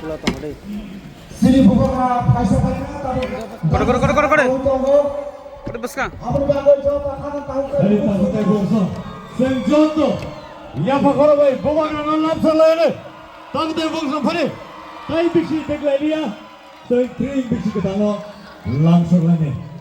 Sini Bubagra Phai Sokphaikha tadi. Kore beska. Abang bangun jawab akan tahu ke. Dari tahu saya bongso. Senjoto. Ya pakoro bay Bubagra non lapsa lene. Tahu saya bongso phare. Tai biksi teklai dia. Saya tring biksi ketano langsung lene.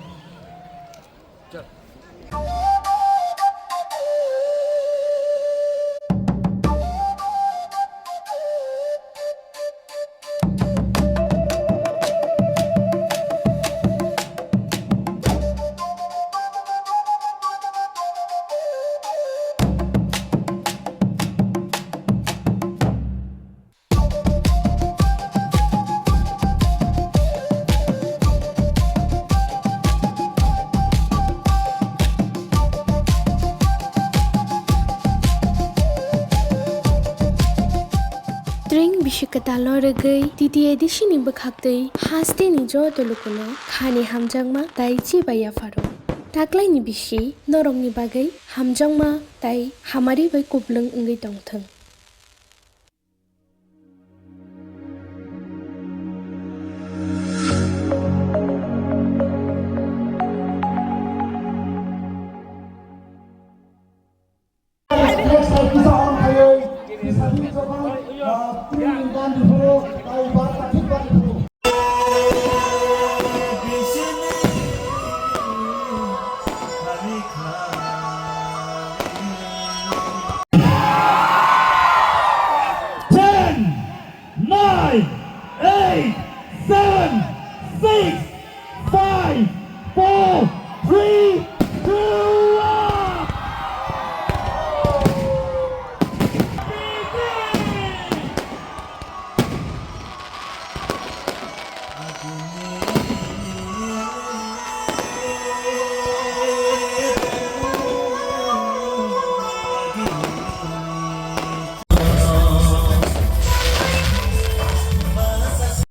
String bishikatalo regai titi edition ni bakhaktei haste ni jo tolukono khani hamjangma tai chi baya faro taklai ni bishi norong ni bagai hamjangma tai hamari bai kublung ngai tongthang Nine, eight, seven, six, five, four, three,